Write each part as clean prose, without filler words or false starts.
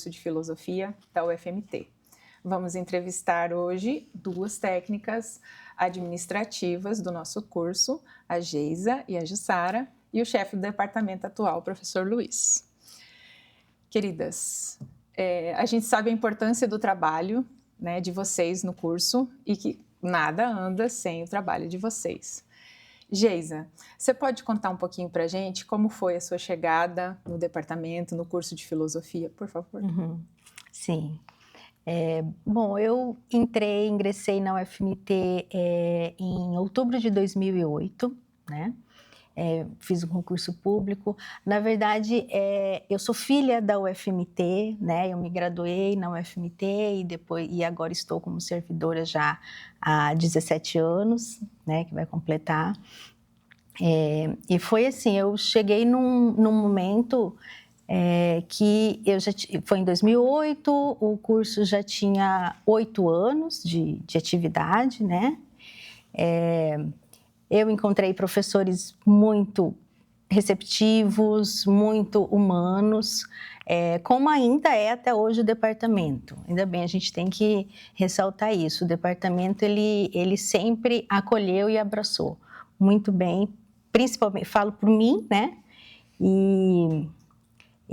curso de Filosofia da UFMT. Vamos entrevistar hoje 2 técnicas administrativas do nosso curso, a Geisa e a Jussara, e o chefe do departamento atual, o professor Luiz. Queridas, a gente sabe a importância do trabalho, né, de vocês no curso e que nada anda sem o trabalho de vocês. Geisa, você pode contar um pouquinho para a gente como foi a sua chegada no departamento, no curso de filosofia, por favor? Sim. Bom, eu ingressei na UFMT em outubro de 2008, né? Fiz um concurso público. Na verdade, eu sou filha da UFMT, né? Eu me graduei na UFMT e agora estou como servidora já há 17 anos, né? Que vai completar. E foi assim, eu cheguei num momento que foi em 2008, o curso já tinha 8 anos de atividade, né? Eu encontrei professores muito receptivos, muito humanos, como ainda é até hoje o departamento. Ainda bem, a gente tem que ressaltar isso. O departamento, ele sempre acolheu e abraçou muito bem, principalmente, falo por mim, né?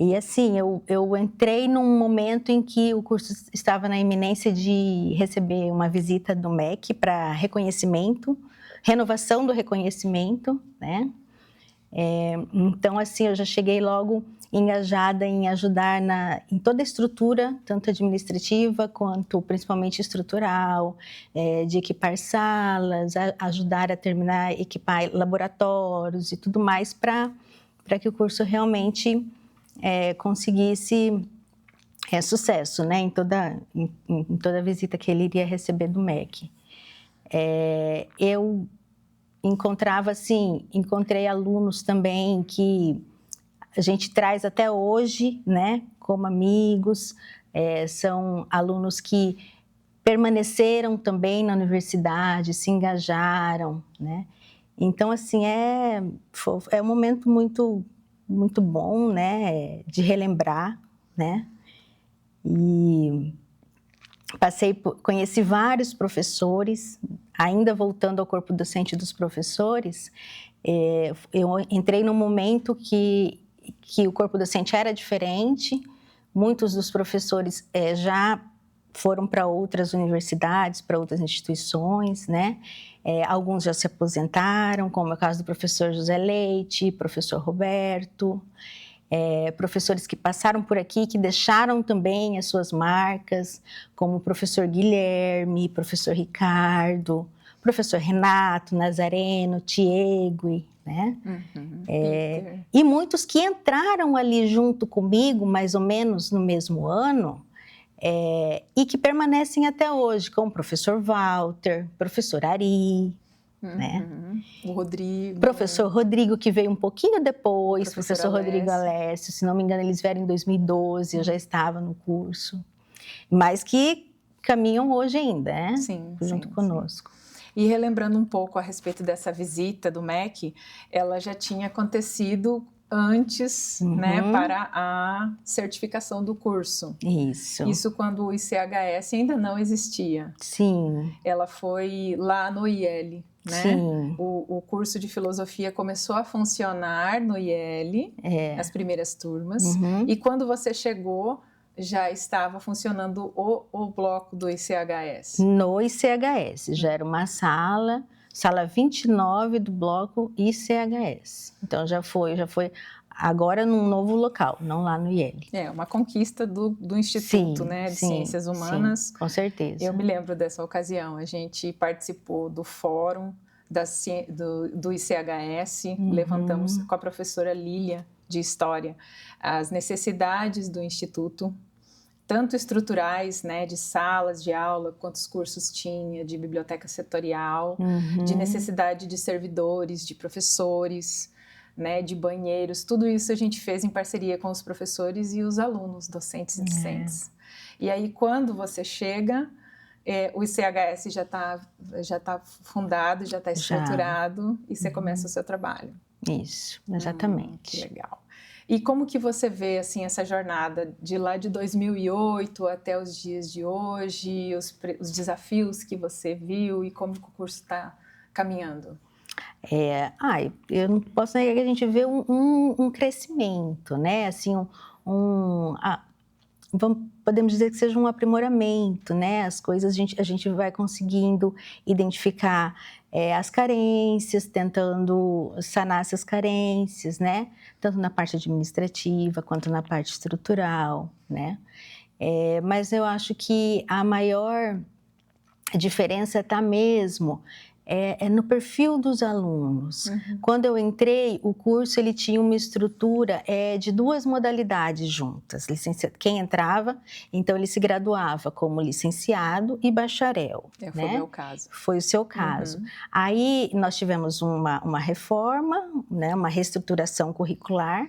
E assim, eu entrei num momento em que o curso estava na iminência de receber uma visita do MEC para reconhecimento, renovação do reconhecimento, né? Então, assim, eu já cheguei logo engajada em ajudar em toda a estrutura, tanto administrativa quanto principalmente estrutural, de equipar salas, ajudar a terminar, equipar laboratórios e tudo mais para que o curso realmente conseguisse sucesso, né, em toda a visita que ele iria receber do MEC. Eu encontrei alunos também que a gente traz até hoje, né, como amigos, são alunos que permaneceram também na universidade, se engajaram, né? Então, assim, é um momento muito, muito bom, né, de relembrar, né? E conheci vários professores, ainda voltando ao corpo docente dos professores, eu entrei num momento que o corpo docente era diferente, muitos dos professores já foram para outras universidades, para outras instituições, né? Alguns já se aposentaram, como é o caso do professor José Leite, professor Roberto, professores que passaram por aqui, que deixaram também as suas marcas, como o professor Guilherme, professor Ricardo, professor Renato, Nazareno, Tiego, né? E muitos que entraram ali junto comigo, mais ou menos no mesmo ano, e que permanecem até hoje, como o professor Walter, professor Ari, né? O Rodrigo. Professor Rodrigo, que veio um pouquinho depois, professor Rodrigo Alessio, se não me engano, eles vieram em 2012, eu já estava no curso, mas que caminham hoje ainda, né? Junto conosco. Sim. E relembrando um pouco a respeito dessa visita do MEC, ela já tinha acontecido antes, né, para a certificação do curso. Isso quando o ICHS ainda não existia. Sim. Ela foi lá no IEL, né? Sim. O curso de filosofia começou a funcionar no IEL, as primeiras turmas, e quando você chegou, já estava funcionando o bloco do ICHS? No ICHS, já era uma sala 29 do bloco ICHS. Então já foi agora num novo local, não lá no IEL. Uma conquista do Instituto, né, de Ciências Humanas. Sim, com certeza. Eu me lembro dessa ocasião, a gente participou do fórum do ICHS, levantamos com a professora Lília, de História, as necessidades do Instituto, tanto estruturais, né, de salas de aula, quantos cursos tinha, de biblioteca setorial, de necessidade de servidores, de professores, né, de banheiros, tudo isso a gente fez em parceria com os professores e os alunos, docentes e discentes. E aí, quando você chega, o ICHS já tá fundado, já está estruturado, e você começa o seu trabalho. Isso, exatamente. Que legal. E como que você vê assim essa jornada de lá de 2008 até os dias de hoje, os desafios que você viu e como que o curso está caminhando? Eu não posso negar que a gente vê um crescimento, né? Assim, podemos dizer que seja um aprimoramento, né? As coisas a gente vai conseguindo identificar as carências, tentando sanar essas carências, né? Tanto na parte administrativa quanto na parte estrutural, né? Mas eu acho que a maior diferença está mesmo no perfil dos alunos. Quando eu entrei, o curso ele tinha uma estrutura de 2 modalidades juntas. Quem entrava, então ele se graduava como licenciado e bacharel. Foi o meu caso. Foi o seu caso. Aí nós tivemos uma reforma, né, uma reestruturação curricular,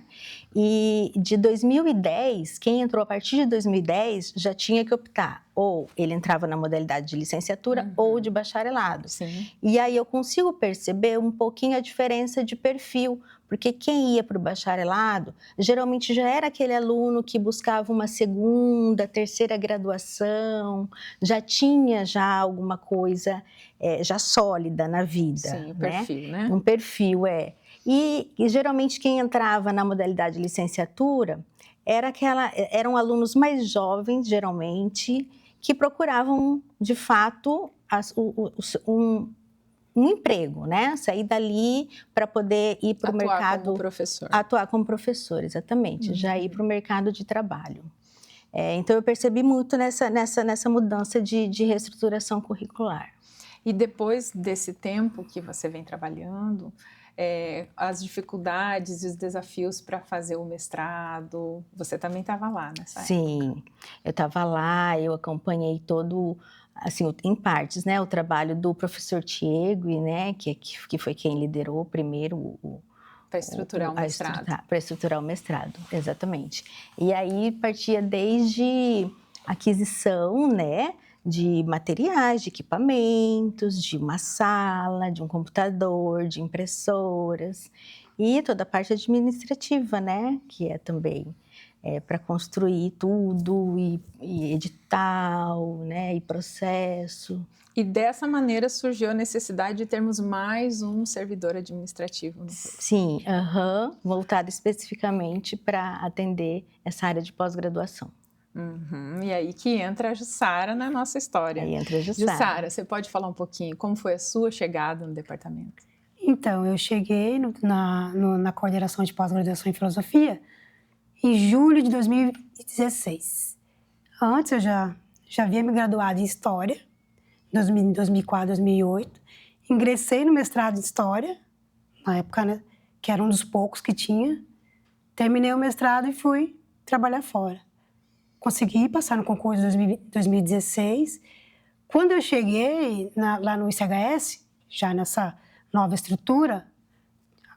e de 2010, quem entrou a partir de 2010 já tinha que optar, ou ele entrava na modalidade de licenciatura ou de bacharelado. Sim. E aí eu consigo perceber um pouquinho a diferença de perfil, porque quem ia para o bacharelado geralmente já era aquele aluno que buscava uma segunda, terceira graduação, já tinha alguma coisa já sólida na vida. Sim, o perfil, né? Um perfil, E geralmente quem entrava na modalidade de licenciatura eram alunos mais jovens, geralmente, que procuravam, de fato, um emprego, né? Sair dali para poder ir para o mercado... Atuar como professor. Atuar como professor, exatamente. Já ir para o mercado de trabalho. Então, eu percebi muito nessa mudança de reestruturação curricular. E depois desse tempo que você vem trabalhando, as dificuldades e os desafios para fazer o mestrado, você também estava lá nessa época? Sim, eu estava lá, eu acompanhei todo, assim, em partes, né, o trabalho do professor Tiegui, né, que foi quem liderou primeiro para estruturar o mestrado. Para estruturar o mestrado, exatamente. E aí partia desde aquisição, né, de materiais, de equipamentos, de uma sala, de um computador, de impressoras e toda a parte administrativa, né, que é também para construir tudo e edital, né, e processo. E dessa maneira surgiu a necessidade de termos mais um servidor administrativo. Sim, voltado especificamente para atender essa área de pós-graduação. E aí que entra a Jussara na nossa história. Aí entra a Jussara. Jussara, você pode falar um pouquinho como foi a sua chegada no departamento? Então, eu cheguei na coordenação de pós-graduação em filosofia em julho de 2016. Antes eu já havia me graduado em História, em 2004, 2008. Ingressei no mestrado em História, na época, né, que era um dos poucos que tinha. Terminei o mestrado e fui trabalhar fora. Consegui passar no concurso de 2016. Quando eu cheguei lá no ICHS, já nessa nova estrutura,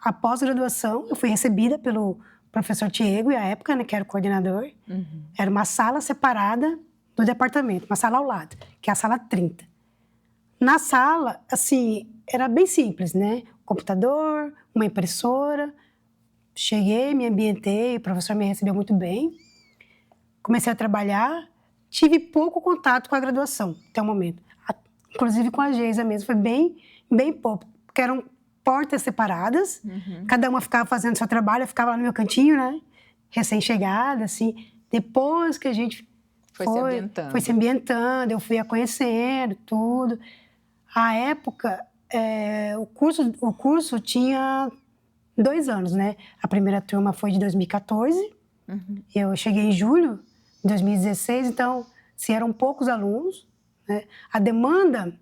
a pós-graduação, eu fui recebida pelo professor Tiegui, à época, né, que era o coordenador. Era uma sala separada do departamento, uma sala ao lado, que é a sala 30. Na sala, assim, era bem simples, né? Computador, uma impressora. Cheguei, me ambientei, o professor me recebeu muito bem. Comecei a trabalhar, tive pouco contato com a graduação até o momento. Inclusive com a Geisa mesmo, foi bem pouco, porque eram portas separadas, cada uma ficava fazendo seu trabalho, eu ficava lá no meu cantinho, né? Recém-chegada, assim. Depois que a gente foi se ambientando, eu fui a conhecendo tudo. À época, o curso tinha 2 anos, né? A primeira turma foi de 2014, eu cheguei em julho de 2016, então, se eram poucos alunos, né? A demanda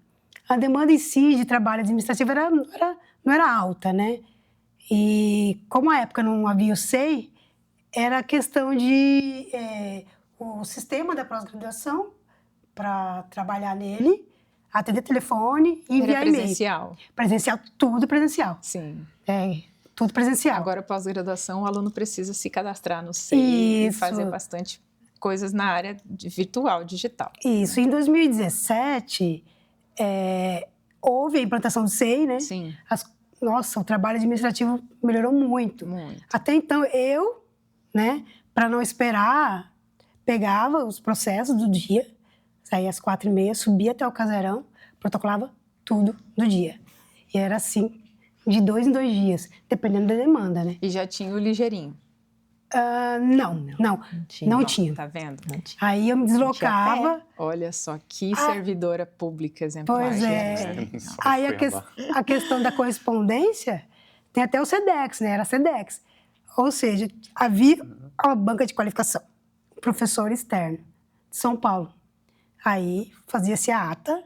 em si de trabalho administrativo não era alta, né? E como à época não havia o SEI, era questão de o sistema da pós-graduação para trabalhar nele, atender telefone e enviar e-mail. Presencial? Presencial, tudo presencial. Sim. Tudo presencial. Agora, pós-graduação, o aluno precisa se cadastrar no SEI e fazer bastante coisas na área virtual, digital. Isso. Em 2017, houve a implantação do SEI, né? Sim. Nossa, o trabalho administrativo melhorou muito. Muito. Até então, eu né? Para não esperar, pegava os processos do dia, saía às 4h30, subia até o casarão, protocolava tudo do dia. E era assim, de 2 em 2 dias, dependendo da demanda, né? E já tinha o ligeirinho? Não tinha. Tá vendo? Não tinha. Aí eu me deslocava. Olha só, que servidora pública exemplar. Pois é. Aí a questão da correspondência, tem até o SEDEX, né? Era SEDEX. Ou seja, havia uma banca de qualificação, professor externo, de São Paulo. Aí fazia-se a ata,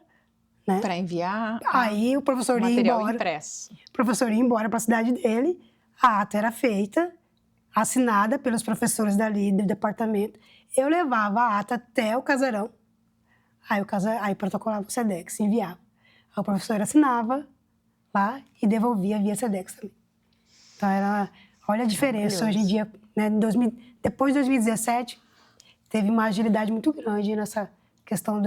né? Para enviar Aí o professor ia material embora. impresso. O professor ia embora para a cidade dele, a ata era feita, assinada pelos professores dali do departamento. Eu levava a ata até o casarão, aí protocolava o SEDEX, enviava. Aí o professor assinava lá e devolvia via SEDEX também. Então, olha a diferença hoje em dia, né? Depois de 2017, teve uma agilidade muito grande nessa questão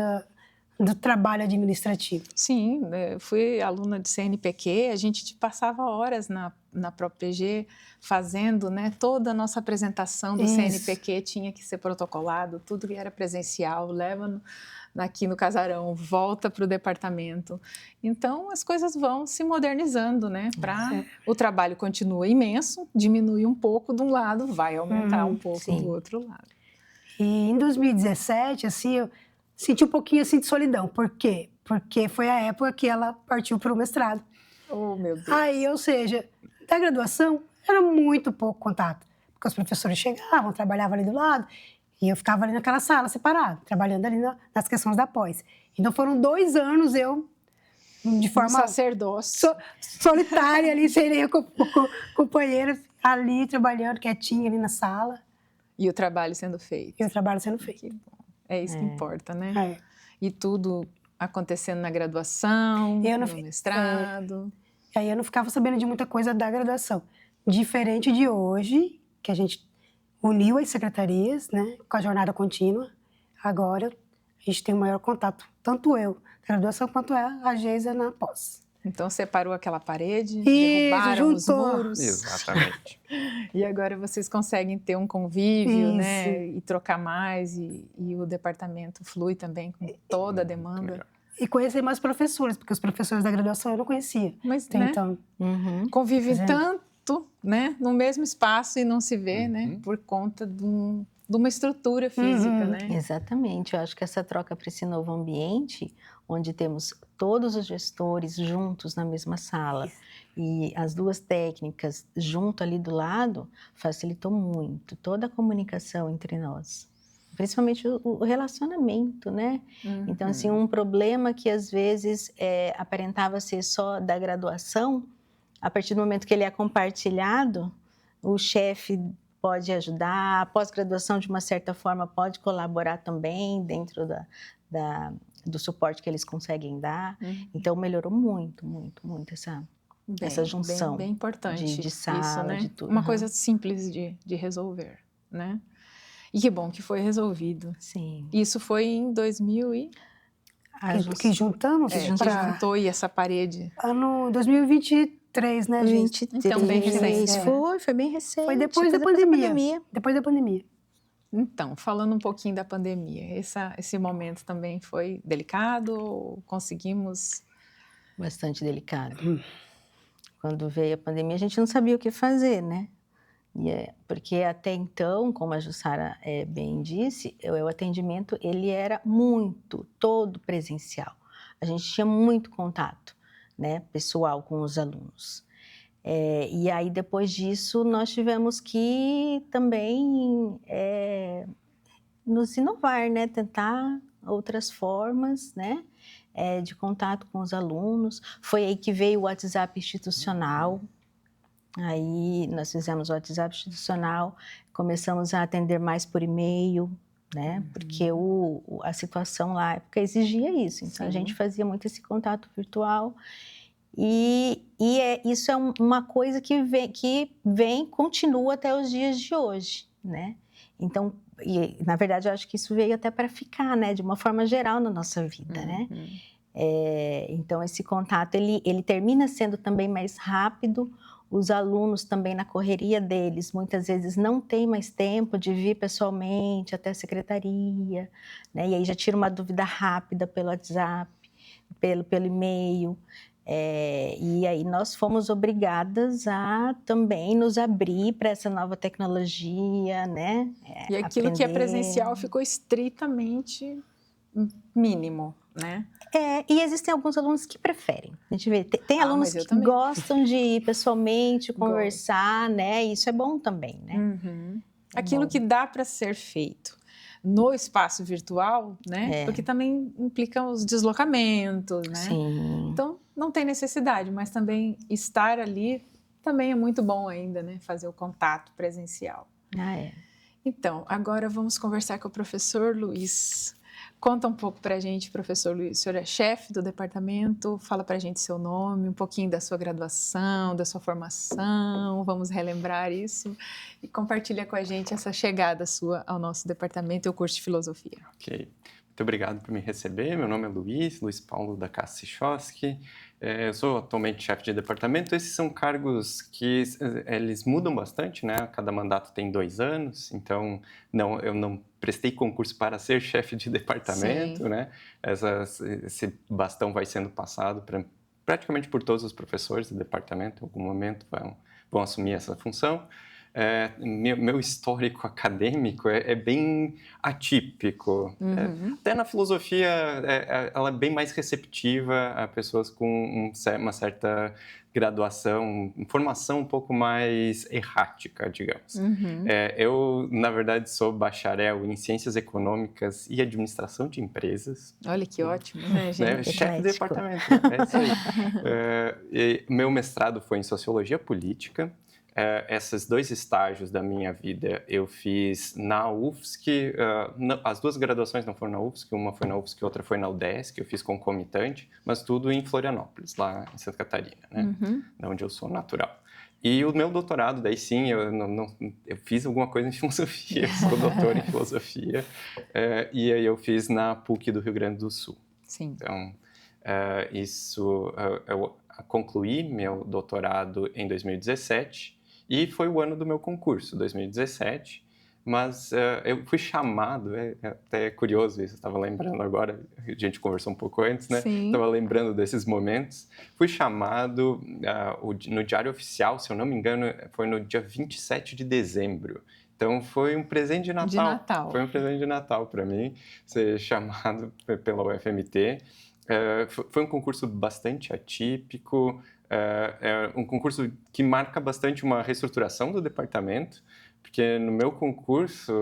do trabalho administrativo. Sim, eu fui aluna de CNPq, a gente passava horas na própria PG fazendo, né, toda a nossa apresentação do CNPq tinha que ser protocolado, tudo que era presencial, leva aqui no casarão, volta para o departamento. Então, as coisas vão se modernizando, né? O trabalho continua imenso, diminui um pouco de um lado, vai aumentar um pouco do outro lado. E em 2017, assim, eu senti um pouquinho assim de solidão. Por quê? Porque foi a época que ela partiu para o mestrado. Oh, meu Deus. Aí, ou seja, da graduação, era muito pouco contato. Porque os professores chegavam, trabalhavam ali do lado, e eu ficava ali naquela sala separada, trabalhando ali nas questões da pós. Então, foram 2 anos eu, de forma sacerdócio. Solitária ali, sem nenhum companheiro, ali trabalhando quietinha ali na sala. E o trabalho sendo feito. Que bom. É isso que importa, né? É. E tudo acontecendo na graduação, no mestrado. Aí eu não ficava sabendo de muita coisa da graduação. Diferente de hoje, que a gente uniu as secretarias, né, com a jornada contínua. Agora a gente tem o maior contato, tanto eu na graduação quanto a Geisa na pós. Então separou aquela parede, derrubaram os muros. Exatamente. E agora vocês conseguem ter um convívio, né? E trocar mais, e o departamento flui também com toda a demanda. E conhecer mais professores, porque os professores da graduação eu não conhecia. Mas, né? Então, convivem tanto, né? No mesmo espaço e não se vê, né? Por conta de uma estrutura física, né? Exatamente. Eu acho que essa troca para esse novo ambiente, onde temos todos os gestores juntos na mesma sala e as 2 técnicas junto ali do lado, facilitou muito toda a comunicação entre nós. Principalmente o relacionamento, né? Então, assim, um problema que às vezes aparentava ser só da graduação, a partir do momento que ele é compartilhado, o chefe pode ajudar, a pós-graduação, de uma certa forma, pode colaborar também dentro do suporte que eles conseguem dar. Então, melhorou muito, muito, muito essa junção. Bem importante de sala, isso, né? de tudo. Uma coisa simples de resolver, né? E que bom que foi resolvido. Sim. Isso foi em 2000 e... que juntamos. Que juntou e essa parede. Ano 2023, né, gente? 23. Então, bem recente. Foi bem recente. Foi depois da pandemia. Depois da pandemia. Então, falando um pouquinho da pandemia, esse momento também foi delicado ou conseguimos... Bastante delicado. Quando veio a pandemia, a gente não sabia o que fazer, né? Porque até então, como a Jussara bem disse, o atendimento ele era todo presencial. A gente tinha muito contato, né, pessoal com os alunos. E aí, depois disso, nós tivemos que também nos inovar, né, tentar outras formas, né, de contato com os alunos. Foi aí que veio o WhatsApp institucional. Aí nós fizemos o WhatsApp institucional, começamos a atender mais por e-mail, né? Porque a situação lá, na época, exigia isso. Então, a gente fazia muito esse contato virtual. Isso é uma coisa que continua até os dias de hoje, né? Então, na verdade, eu acho que isso veio até para ficar, né? De uma forma geral na nossa vida, né? Então, esse contato, ele termina sendo também mais rápido, os alunos também na correria deles, muitas vezes não têm mais tempo de vir pessoalmente até a secretaria, né? E aí já tira uma dúvida rápida pelo WhatsApp, pelo e-mail. E aí nós fomos obrigadas a também nos abrir para essa nova tecnologia, né? E aquilo que é presencial ficou estritamente mínimo, né? E existem alguns alunos que preferem. A gente vê, tem alunos que gostam de ir pessoalmente, conversar, né? E isso é bom também, né? Uhum. Aquilo que dá para ser feito no espaço virtual, né? Porque também implica os deslocamentos, né? Sim. Então, não tem necessidade, mas também estar ali também é muito bom ainda, né? Fazer o contato presencial. Então, agora vamos conversar com o professor Luiz. Conta um pouco para a gente, professor Luiz. O senhor é chefe do departamento, fala para a gente seu nome, um pouquinho da sua graduação, da sua formação, vamos relembrar isso e compartilha com a gente essa chegada sua ao nosso departamento e ao curso de filosofia. Ok. Muito obrigado por me receber. Meu nome é Luiz Paulo da Casa Sichowski. Eu sou atualmente chefe de departamento. Esses são cargos que eles mudam bastante, né? Cada mandato tem 2 anos, então eu não prestei concurso para ser chefe de departamento, Sim. né? Esse bastão vai sendo passado praticamente por todos os professores do departamento. Em algum momento vão assumir essa função. Meu histórico acadêmico é bem atípico. Até na filosofia, ela é bem mais receptiva a pessoas com uma certa graduação, formação um pouco mais errática, digamos. Eu, na verdade, sou bacharel em Ciências Econômicas e Administração de Empresas. Olha que ótimo, né, gente? Chefe de departamento, é isso aí. Meu mestrado foi em Sociologia Política. Esses 2 estágios da minha vida eu fiz na UFSC, as 2 graduações não foram na UFSC, uma foi na UFSC e outra foi na UDESC, eu fiz concomitante, mas tudo em Florianópolis, lá em Santa Catarina, né? Da onde eu sou natural. E o meu doutorado, daí sim, eu fiz alguma coisa em filosofia, sou doutor em filosofia, e aí eu fiz na PUC do Rio Grande do Sul. Sim. Então, eu concluí meu doutorado em 2017, e foi o ano do meu concurso, 2017, mas eu fui chamado, até curioso isso, eu estava lembrando agora, a gente conversou um pouco antes, né? Estava lembrando desses momentos. Fui chamado no Diário Oficial, se eu não me engano, foi no dia 27 de dezembro. Então, foi um presente de Natal. Foi um presente de Natal para mim, ser chamado pela UFMT. Foi um concurso bastante atípico, um concurso que marca bastante uma reestruturação do departamento, porque no meu concurso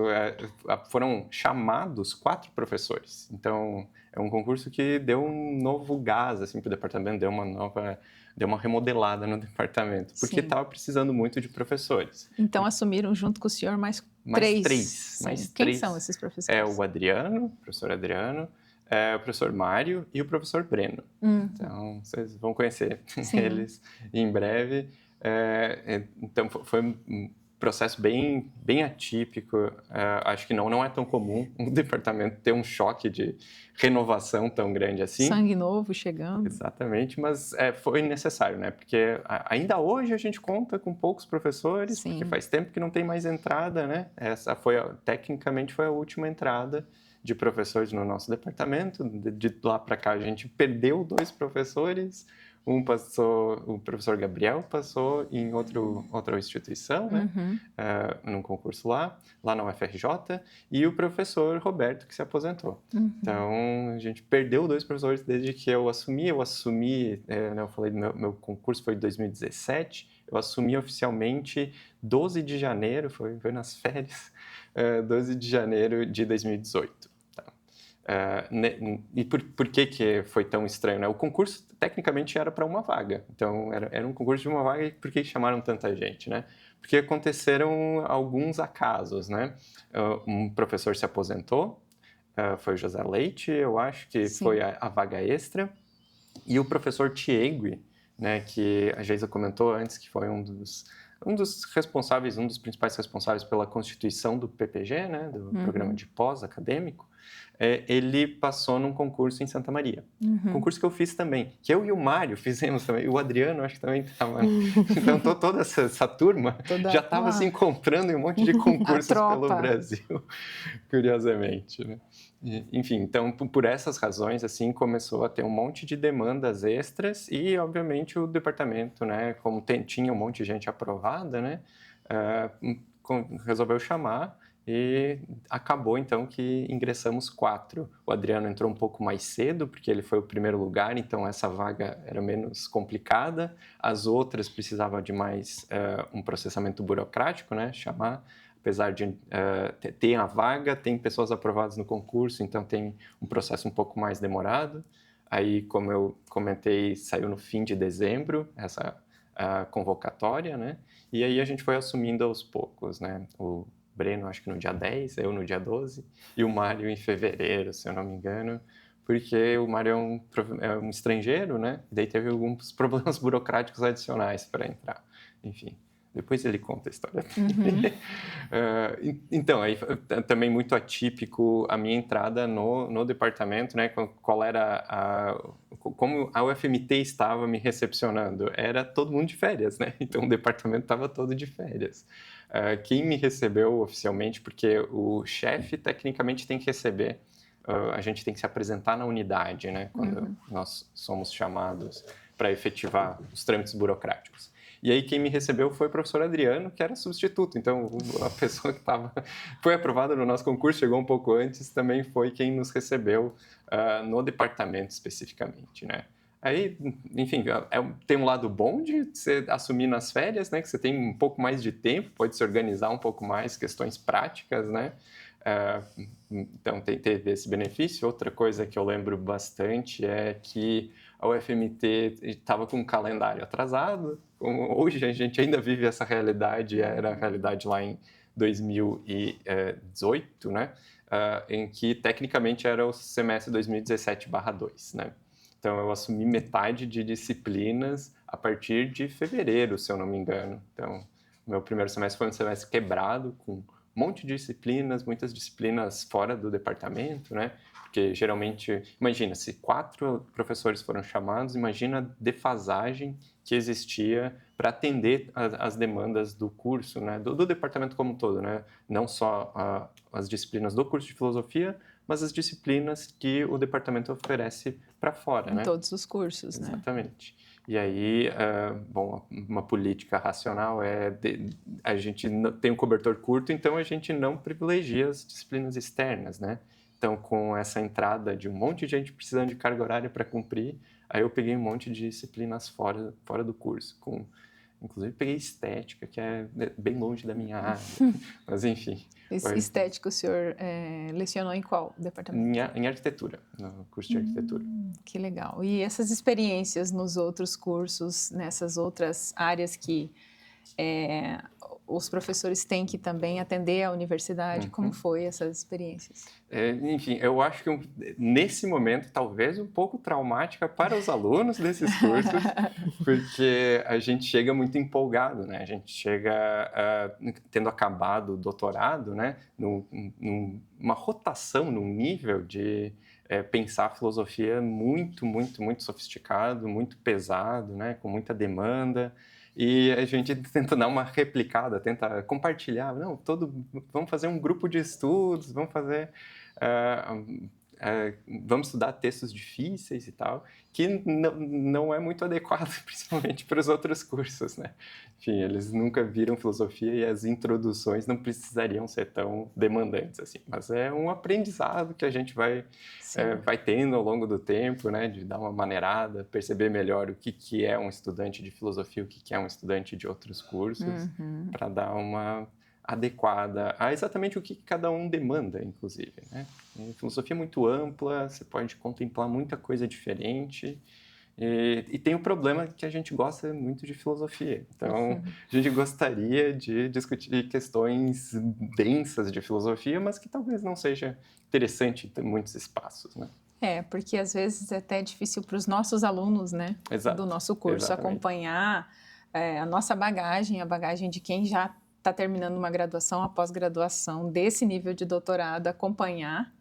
foram chamados 4 professores. Então, é um concurso que deu um novo gás assim, para o departamento, deu uma remodelada no departamento, porque estava precisando muito de professores. Então, assumiram junto com o senhor mais 3. Quem são esses professores? O Adriano, o professor Adriano, o professor Mário e o professor Breno. Então, vocês vão conhecer eles em breve. Então, foi um processo bem atípico. Acho que não é tão comum um departamento ter um choque de renovação tão grande assim. Sangue novo chegando. Exatamente, mas foi necessário, né? Porque ainda hoje a gente conta com poucos professores, porque faz tempo que não tem mais entrada, né? Essa tecnicamente foi a última entrada de professores no nosso departamento. De lá para cá a gente perdeu 2 professores. Um passou, o professor Gabriel passou em outra instituição, né? Num concurso lá na UFRJ, e o professor Roberto, que se aposentou. Então, a gente perdeu 2 professores desde que eu assumi. Eu falei, meu concurso foi em 2017, eu assumi oficialmente 12 de janeiro, foi nas férias, 12 de janeiro de 2018. E por que foi tão estranho, né? O concurso, tecnicamente, era para uma vaga. Então, era um concurso de uma vaga, e por que chamaram tanta gente, né? Porque aconteceram alguns acasos, né? Um professor se aposentou, foi o José Leite, eu acho que foi a vaga extra. E o professor Tiegui, né, que a Geisa comentou antes, que foi um dos responsáveis, um dos principais responsáveis pela constituição do PPG, né, do Programa de Pós-Acadêmico, ele passou num concurso em Santa Maria. Concurso que eu fiz também, que eu e o Mário fizemos também, e o Adriano acho que também estava. Então toda essa turma já estava assim comprando em um monte de concursos pelo Brasil, curiosamente, né? Enfim, então por essas razões assim começou a ter um monte de demandas extras e obviamente o departamento, né, como tinha um monte de gente aprovada, né, resolveu chamar. E acabou, então, que ingressamos 4. O Adriano entrou um pouco mais cedo, porque ele foi o primeiro lugar, então essa vaga era menos complicada. As outras precisavam de mais um processamento burocrático, né? Chamar, apesar de ter a vaga, tem pessoas aprovadas no concurso, então tem um processo um pouco mais demorado. Aí, como eu comentei, saiu no fim de dezembro essa convocatória, né? E aí a gente foi assumindo aos poucos, né? O Breno, acho que no dia 10, eu no dia 12, e o Mário em fevereiro, se eu não me engano, porque o Mário é um estrangeiro, né? E daí teve alguns problemas burocráticos adicionais para entrar. Enfim, depois ele conta a história. Então, aí também muito atípico a minha entrada no departamento, né? Qual era como a UFMT estava me recepcionando? Era todo mundo de férias, né? Então o departamento estava todo de férias. Quem me recebeu oficialmente, porque o chefe tecnicamente tem que receber, a gente tem que se apresentar na unidade, né, quando nós somos chamados para efetivar os trâmites burocráticos. E aí quem me recebeu foi o professor Adriano, que era substituto, então a pessoa que foi aprovada no nosso concurso, chegou um pouco antes, também foi quem nos recebeu no departamento especificamente, né. Aí, enfim, tem um lado bom de você assumir nas férias, né? Que você tem um pouco mais de tempo, pode se organizar um pouco mais, questões práticas, né? Então, teve esse benefício. Outra coisa que eu lembro bastante é que a UFMT estava com um calendário atrasado. Hoje a gente ainda vive essa realidade, era a realidade lá em 2018, né? Em que, tecnicamente, era o semestre 2017/2, né? Então, eu assumi metade de disciplinas a partir de fevereiro, se eu não me engano. Então, o meu primeiro semestre foi um semestre quebrado, com um monte de disciplinas, muitas disciplinas fora do departamento, né? Porque, geralmente, imagina, se 4 professores foram chamados, imagina a defasagem que existia para atender as demandas do curso, né? Do departamento como um todo, né? Não só as disciplinas do curso de filosofia, mas as disciplinas que o departamento oferece para fora, né? Em todos os cursos, né? Exatamente. E aí, bom, uma política racional a gente tem um cobertor curto, então a gente não privilegia as disciplinas externas, né? Então, com essa entrada de um monte de gente precisando de carga horária para cumprir, aí eu peguei um monte de disciplinas fora do curso, inclusive peguei estética, que é bem longe da minha área, mas enfim. Estética, o senhor lecionou em qual departamento? Em arquitetura, no curso de arquitetura. Que legal. E essas experiências nos outros cursos, nessas outras áreas que os professores têm que também atender à universidade, como foi essas experiências? Enfim, eu acho que nesse momento, talvez um pouco traumática para os alunos desses cursos, porque a gente chega muito empolgado, né? A gente chega tendo acabado o doutorado, né? Numa rotação, num nível de pensar a filosofia muito, muito, muito sofisticado, muito pesado, né? Com muita demanda. E a gente tenta dar uma replicada, tenta compartilhar. Não, vamos fazer um grupo de estudos, vamos fazer... vamos estudar textos difíceis e tal, que não é muito adequado, principalmente para os outros cursos, né? Enfim, eles nunca viram filosofia e as introduções não precisariam ser tão demandantes assim. Mas é um aprendizado que a gente vai tendo ao longo do tempo, né? De dar uma maneirada, perceber melhor o que é um estudante de filosofia, o que é um estudante de outros cursos, para dar uma adequada a exatamente o que cada um demanda, inclusive, né? A filosofia é muito ampla, você pode contemplar muita coisa diferente e tem o problema que a gente gosta muito de filosofia. Então, a gente gostaria de discutir questões densas de filosofia, mas que talvez não seja interessante ter muitos espaços, né? Porque às vezes é até difícil para os nossos alunos, né? Exato. Do nosso curso, Exatamente. Acompanhar a nossa bagagem, a bagagem de quem já está terminando uma graduação, a pós-graduação, desse nível de doutorado, acompanhar,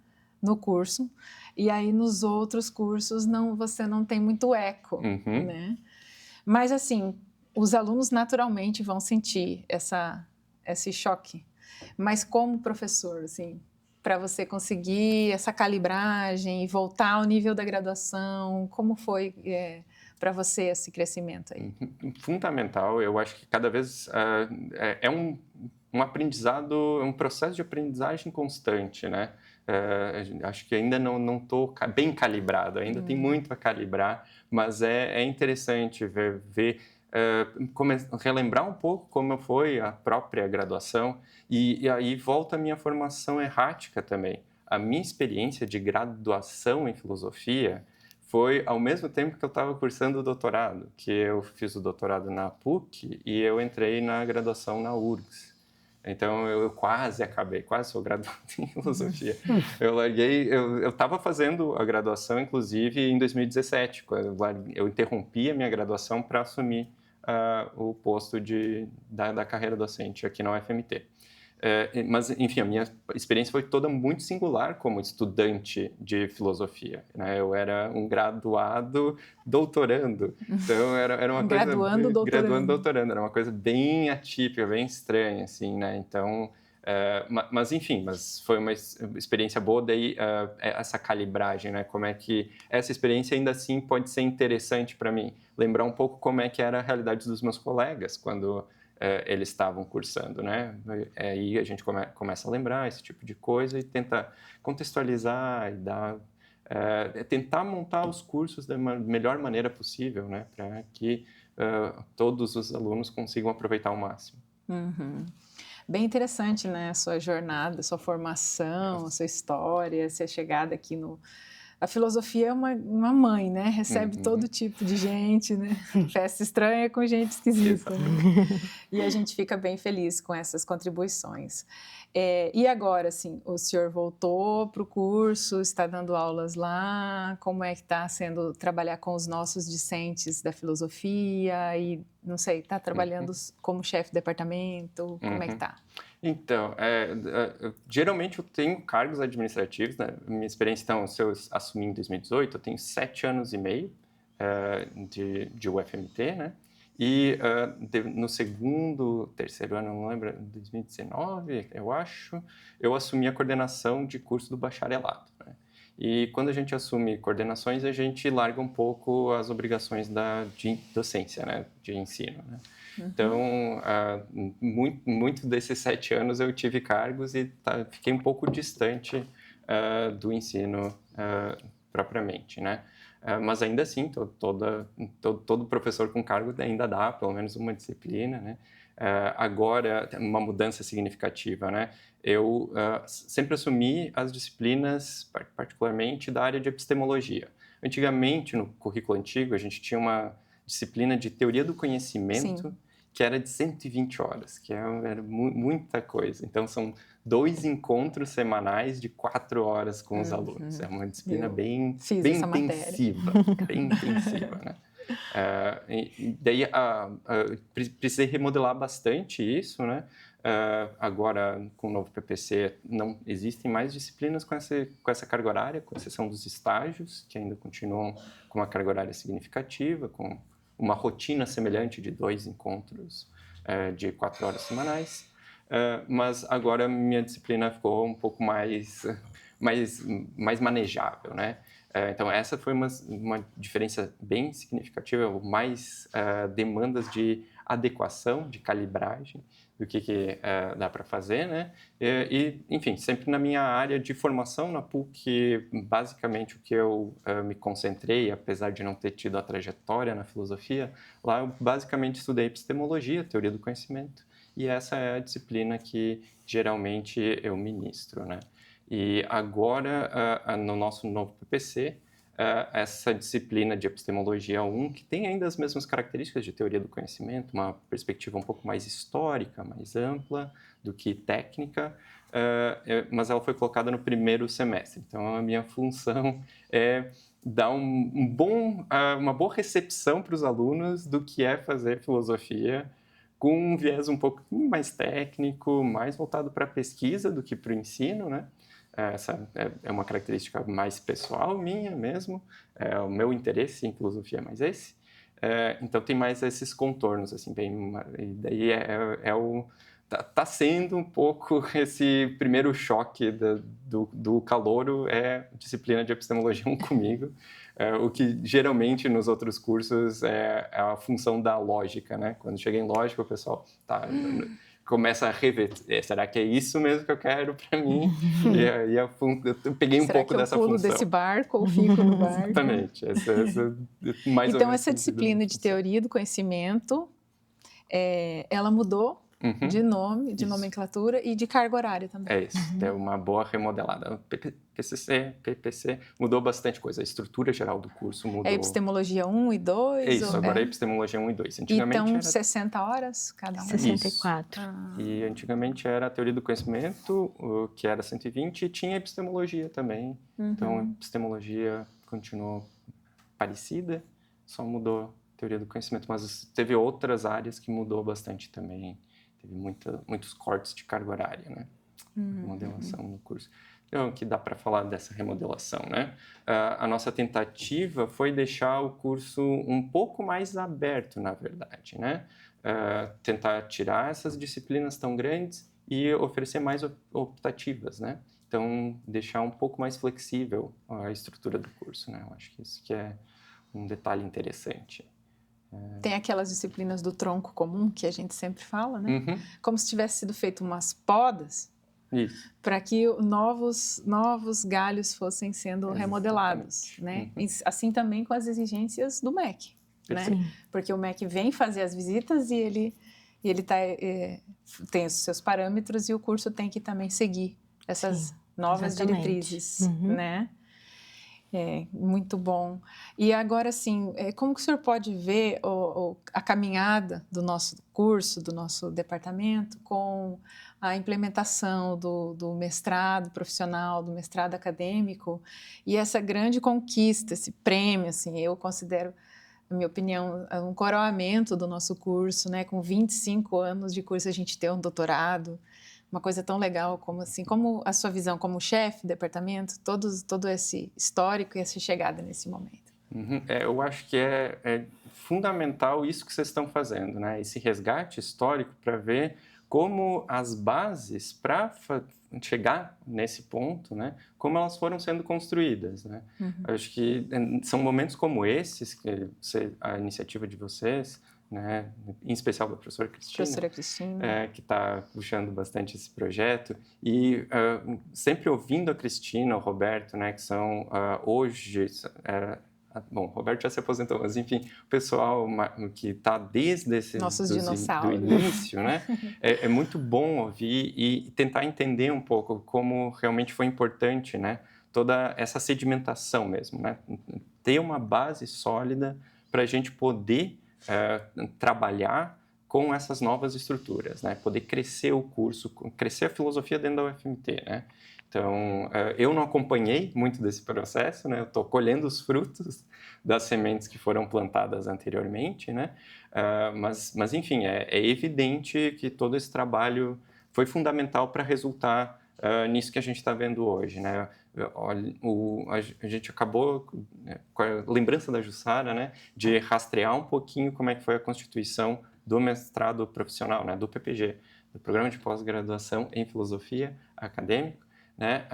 no curso, e aí nos outros cursos você não tem muito eco, né? Mas assim, os alunos naturalmente vão sentir esse choque. Mas como professor, assim, para você conseguir essa calibragem e voltar ao nível da graduação, como foi para você esse crescimento aí? Fundamental. Eu acho que cada vez é um aprendizado, é um processo de aprendizagem constante, né? Acho que ainda não estou bem calibrado, ainda tem muito a calibrar, mas é interessante ver relembrar um pouco como foi a própria graduação e aí volta a minha formação errática também. A minha experiência de graduação em filosofia foi ao mesmo tempo que eu estava cursando o doutorado, que eu fiz o doutorado na PUC e eu entrei na graduação na URGS. Então, eu quase sou graduado em filosofia. Eu estava fazendo a graduação, inclusive, em 2017, quando eu interrompi a minha graduação para assumir o posto da carreira docente aqui na UFMT. Mas, enfim, a minha experiência foi toda muito singular como estudante de filosofia, né? Eu era um graduado doutorando, então era uma coisa... Graduando doutorando, era uma coisa bem atípica, bem estranha, assim, né? Então, mas enfim, foi uma experiência boa, daí essa calibragem, né? Como é que essa experiência ainda assim pode ser interessante para mim, lembrar um pouco como é que era a realidade dos meus colegas quando eles estavam cursando, né? Aí a gente começa a lembrar esse tipo de coisa e tenta contextualizar e tentar montar os cursos da melhor maneira possível, né? Para que todos os alunos consigam aproveitar ao máximo. Bem interessante, né? A sua jornada, a sua formação, a sua história, a sua chegada aqui no... A filosofia é uma mãe, né? Recebe todo tipo de gente, né? Festa estranha com gente esquisita, né? E a gente fica bem feliz com essas contribuições. E agora, assim, o senhor voltou para o curso, está dando aulas lá, como é que está sendo trabalhar com os nossos discentes da filosofia e, não sei, está trabalhando como chefe de departamento, como é que está? Então, geralmente eu tenho cargos administrativos, né? Minha experiência, então, se eu assumi em 2018, eu tenho 7 anos e meio de UFMT, né? E no terceiro ano, não lembro, 2019, eu acho, eu assumi a coordenação de curso do bacharelado, né? E quando a gente assume coordenações, a gente larga um pouco as obrigações de docência, né? De ensino, né? Então, muito desses 7 anos eu tive cargos e fiquei um pouco distante do ensino propriamente, né? Mas ainda assim, todo professor com cargo ainda dá pelo menos uma disciplina, né? Agora, uma mudança significativa, né? Eu sempre assumi as disciplinas, particularmente da área de epistemologia. Antigamente, no currículo antigo, a gente tinha uma disciplina de teoria do conhecimento, sim, que era de 120 horas, que era muita coisa. Então, são 2 encontros semanais de 4 horas com os alunos. É uma disciplina bem intensiva, bem intensiva, né? Daí, precisei remodelar bastante isso, né? Agora, com o novo PPC, não existem mais disciplinas com essa carga horária, com exceção dos estágios, que ainda continuam com uma carga horária significativa, com uma rotina semelhante de 2 encontros de 4 horas semanais, mas agora minha disciplina ficou um pouco mais manejável, né? Então essa foi uma diferença bem significativa, mais demandas de adequação, de calibragem do que dá para fazer, né? Enfim, sempre na minha área de formação na PUC, basicamente o que eu me concentrei, apesar de não ter tido a trajetória na filosofia, lá eu basicamente estudei epistemologia, teoria do conhecimento, e essa é a disciplina que geralmente eu ministro, né? E agora, no nosso novo PPC, essa disciplina de epistemologia 1, que tem ainda as mesmas características de teoria do conhecimento, uma perspectiva um pouco mais histórica, mais ampla do que técnica, mas ela foi colocada no primeiro semestre. Então, a minha função é dar uma boa recepção para os alunos do que é fazer filosofia, com um viés um pouco mais técnico, mais voltado para a pesquisa do que para o ensino, né? Essa é uma característica mais pessoal minha mesmo, o meu interesse em filosofia é mais esse. Então tem mais esses contornos, assim, e daí tá sendo um pouco esse primeiro choque do calouro é disciplina de epistemologia 1 comigo, o que geralmente nos outros cursos é a função da lógica, né? Quando chega em lógica, o pessoal começa a rever, será que é isso mesmo que eu quero para mim? E aí eu peguei um pouco dessa função. Será que eu pulo desse barco ou fico no barco? Exatamente. Mais então, ou menos essa disciplina de teoria do conhecimento, ela mudou de nome, de nomenclatura e de carga horária também. É isso, deu uma boa remodelada. PPC mudou bastante coisa, a estrutura geral do curso mudou. É epistemologia 1 e 2? É isso, agora é epistemologia 1 e 2. Antigamente então, era 60 horas cada um? 64. E antigamente era a teoria do conhecimento, que era 120, e tinha epistemologia também. Então, a epistemologia continuou parecida, só mudou a teoria do conhecimento. Mas teve outras áreas que mudou bastante também. Teve muitos cortes de carga horária, né? Remodelação no curso. Então, o que dá para falar dessa remodelação, né? A nossa tentativa foi deixar o curso um pouco mais aberto, na verdade, né? Tentar tirar essas disciplinas tão grandes e oferecer mais optativas, né? Então, deixar um pouco mais flexível a estrutura do curso, né? Eu acho que isso que é um detalhe interessante. Tem aquelas disciplinas do tronco comum que a gente sempre fala, né? Como se tivesse sido feito umas podas para que novos galhos fossem sendo remodelados, né? Assim também com as exigências do MEC, né? Porque o MEC vem fazer as visitas e ele tem os seus parâmetros e o curso tem que também seguir essas novas diretrizes, né? Muito bom. E agora, assim, como que o senhor pode ver a caminhada do nosso curso, do nosso departamento, com a implementação do mestrado profissional, do mestrado acadêmico, e essa grande conquista, esse prêmio, assim, eu considero, na minha opinião, um coroamento do nosso curso, né? Com 25 anos de curso, a gente ter um doutorado, uma coisa tão legal como a sua visão como chefe do departamento, todo esse histórico e essa chegada nesse momento. Eu acho que é fundamental isso que vocês estão fazendo, né? Esse resgate histórico para ver como as bases para chegar nesse ponto, né? Como elas foram sendo construídas, né? Eu acho que são momentos como esses, que a iniciativa de vocês, né, em especial da professora Cristina, que está puxando bastante esse projeto, e sempre ouvindo a Cristina, o Roberto, né, que são hoje... Bom, o Roberto já se aposentou, mas enfim, o pessoal que está desde do início, né, é muito bom ouvir e tentar entender um pouco como realmente foi importante, né, toda essa sedimentação mesmo, né, ter uma base sólida para a gente poder trabalhar com essas novas estruturas, né? Poder crescer o curso, crescer a filosofia dentro da UFMT, né? Então, eu não acompanhei muito desse processo, né? Eu estou colhendo os frutos das sementes que foram plantadas anteriormente, né? Mas enfim, é evidente que todo esse trabalho foi fundamental para resultar nisso que a gente está vendo hoje, né? A gente acabou, com a lembrança da Jussara, né, de rastrear um pouquinho como é que foi a constituição do mestrado profissional, né, do PPG, do Programa de Pós-Graduação em Filosofia Acadêmico, né,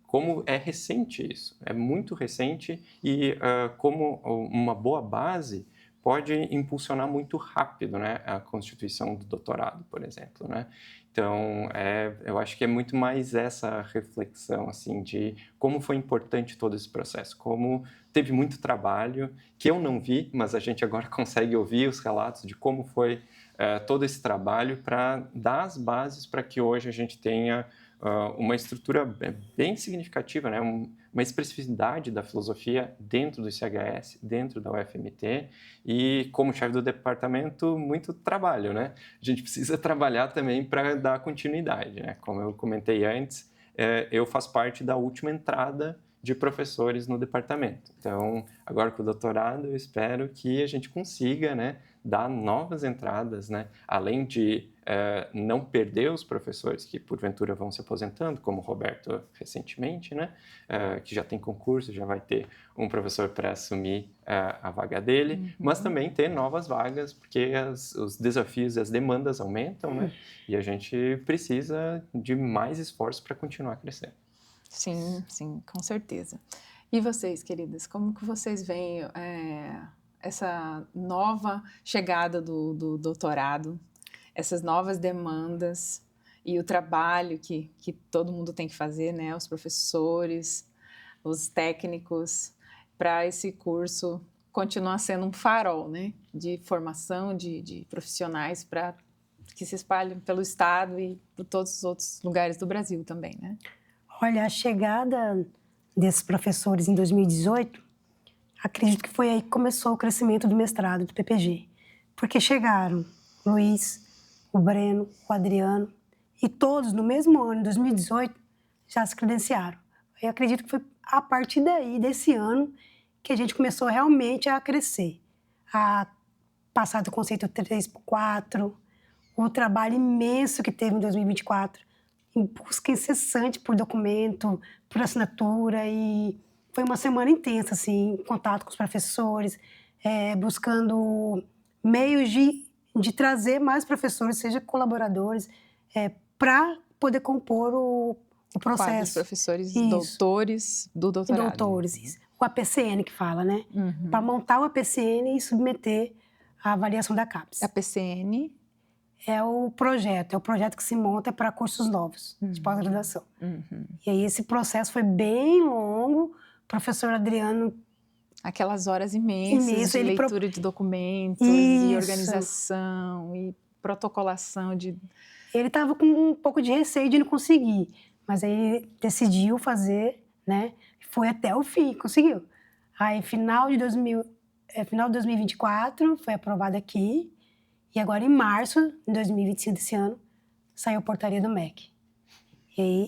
como é recente isso, é muito recente e como uma boa base pode impulsionar muito rápido, né, a constituição do doutorado, por exemplo, né? Então, eu acho que é muito mais essa reflexão, assim, de como foi importante todo esse processo, como teve muito trabalho, que eu não vi, mas a gente agora consegue ouvir os relatos de como foi todo esse trabalho para dar as bases para que hoje a gente tenha uma estrutura bem significativa, né? Uma especificidade da filosofia dentro do ICHS, dentro da UFMT, e como chefe do departamento, muito trabalho, né? A gente precisa trabalhar também para dar continuidade, né? Como eu comentei antes, eu faço parte da última entrada de professores no departamento. Então, agora com o doutorado, eu espero que a gente consiga, né, dar novas entradas, né, além de não perder os professores que porventura vão se aposentando, como o Roberto recentemente, né, que já tem concurso, já vai ter um professor para assumir a vaga dele, mas também ter novas vagas, porque os desafios e as demandas aumentam, né, e a gente precisa de mais esforço para continuar crescendo. Sim, sim, com certeza. E vocês, queridas, como que vocês veem essa nova chegada do doutorado, essas novas demandas e o trabalho que todo mundo tem que fazer, né? Os professores, os técnicos, para esse curso continuar sendo um farol, né? De formação de profissionais para que se espalhem pelo estado e por todos os outros lugares do Brasil também, né? Olha, a chegada desses professores em 2018, acredito que foi aí que começou o crescimento do mestrado do PPG. Porque chegaram o Luiz, o Breno, o Adriano, e todos no mesmo ano, em 2018, já se credenciaram. Eu acredito que foi a partir daí, desse ano, que a gente começou realmente a crescer. A passar do conceito 3x4, o trabalho imenso que teve em 2024, em busca incessante por documento, por assinatura, e foi uma semana intensa, assim, em contato com os professores, buscando meios de trazer mais professores, seja colaboradores, para poder compor o processo. Quadros, professores, doutores do doutorado. Doutores, isso. O APCN que fala, né? Para montar o APCN e submeter à avaliação da CAPES. APCN... é o projeto que se monta para cursos novos de pós-graduação. E aí esse processo foi bem longo, o professor Adriano... Aquelas horas imensas de leitura de documentos, e organização, e protocolação de... Ele estava com um pouco de receio de não conseguir, mas aí ele decidiu fazer, né? Foi até o fim, conseguiu. Aí, final de 2024, foi aprovado aqui. E agora, em março de 2025 desse ano, saiu a portaria do MEC. E aí,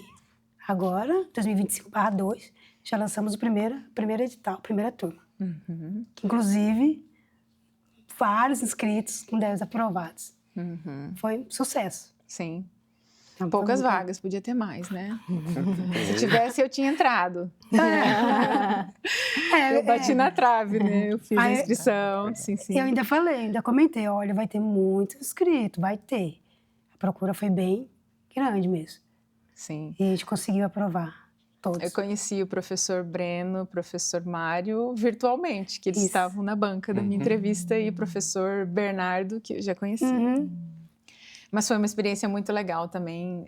agora, 2025/2, já lançamos o primeiro edital, a primeira turma. Que, inclusive, vários inscritos com 10 aprovados. Foi sucesso. Sim. Então, poucas vagas, podia ter mais, né? Se tivesse, eu tinha entrado. Eu bati na trave, né? Eu fiz a inscrição. Sim. Eu ainda comentei, olha, vai ter muito inscrito, vai ter. A procura foi bem grande mesmo. Sim. E a gente conseguiu aprovar todos. Eu conheci o professor Breno, o professor Mário, virtualmente, que eles estavam na banca da minha entrevista, e o professor Bernardo, que eu já conhecia. Mas foi uma experiência muito legal também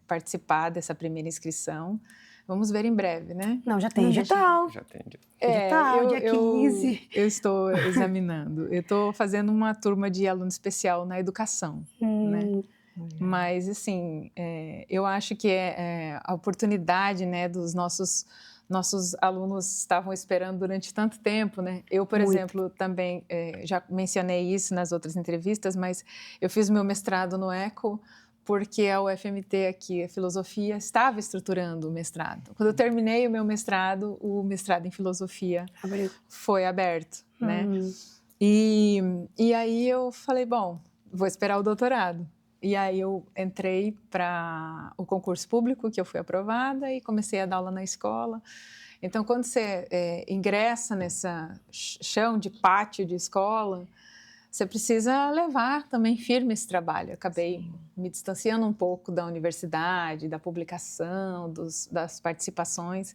participar dessa primeira inscrição. Vamos ver em breve, né? Não, já tem edital. Já tem edital. Dia 15. Eu estou examinando. Eu estou fazendo uma turma de aluno especial na educação, né? Mas, assim, eu acho que a oportunidade, né, dos nossos alunos estavam esperando durante tanto tempo, né? Eu, por exemplo, também já mencionei isso nas outras entrevistas, mas eu fiz meu mestrado no ECO porque a UFMT aqui, a filosofia, estava estruturando o mestrado. Quando eu terminei o meu mestrado, o mestrado em filosofia foi aberto, né? E aí eu falei, bom, vou esperar o doutorado. E aí eu entrei para o concurso público, que eu fui aprovada, e comecei a dar aula na escola. Então, quando você ingressa nessa chão de pátio de escola, você precisa levar também firme esse trabalho. Eu acabei me distanciando um pouco da universidade, da publicação, das participações.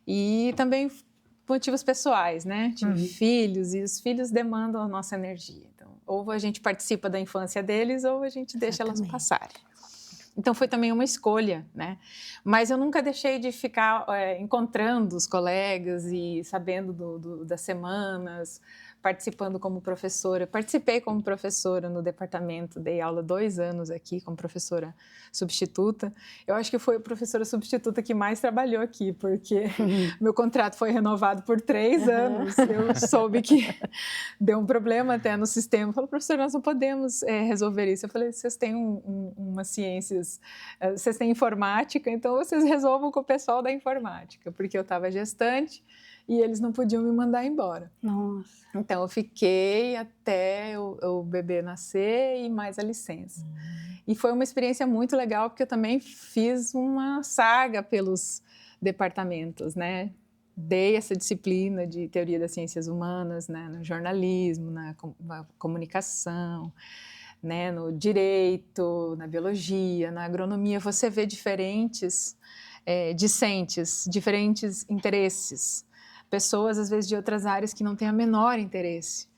E também motivos pessoais, né? Tive filhos, e os filhos demandam a nossa energia. Então, ou a gente participa da infância deles, ou a gente deixa elas passarem. Então, foi também uma escolha, né? Mas eu nunca deixei de ficar encontrando os colegas e sabendo das semanas, participando como professora. Participei como professora no departamento, dei aula 2 anos aqui como professora substituta. Eu acho que foi a professora substituta que mais trabalhou aqui, porque meu contrato foi renovado por 3 anos. Eu soube que deu um problema até no sistema. Falei, professora, nós não podemos resolver isso. Eu falei, vocês têm umas ciências vocês têm informática, então vocês resolvam com o pessoal da informática, porque eu estava gestante e eles não podiam me mandar embora. Nossa. Então eu fiquei até o bebê nascer e mais a licença. E foi uma experiência muito legal, porque eu também fiz uma saga pelos departamentos, né? Dei essa disciplina de teoria das ciências humanas, né? No jornalismo, na comunicação, né? No direito, na biologia, na agronomia. Você vê diferentes discentes, diferentes interesses. Pessoas, às vezes, de outras áreas que não têm a menor interesse,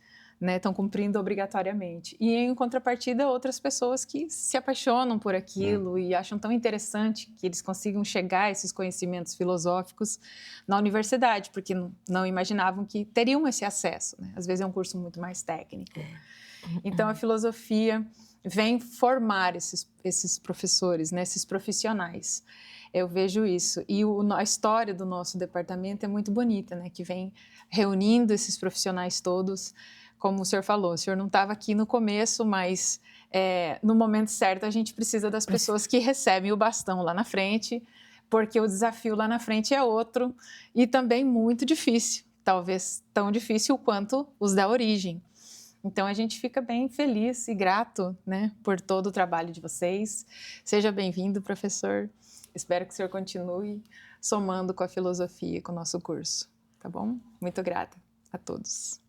né, estão cumprindo obrigatoriamente. E, em contrapartida, outras pessoas que se apaixonam por aquilo e acham tão interessante que eles consigam chegar a esses conhecimentos filosóficos na universidade, porque não imaginavam que teriam esse acesso, né? Às vezes é um curso muito mais técnico. Então, a filosofia vem formar esses professores, né, esses profissionais. Eu vejo isso. E a história do nosso departamento é muito bonita, né, que vem reunindo esses profissionais todos. Como o senhor falou, o senhor não estava aqui no começo, mas no momento certo a gente precisa das pessoas que recebem o bastão lá na frente, porque o desafio lá na frente é outro e também muito difícil, talvez tão difícil quanto os da origem. Então a gente fica bem feliz e grato, né, por todo o trabalho de vocês. Seja bem-vindo, professor. Espero que o senhor continue somando com a filosofia, com o nosso curso, tá bom? Muito grata a todos.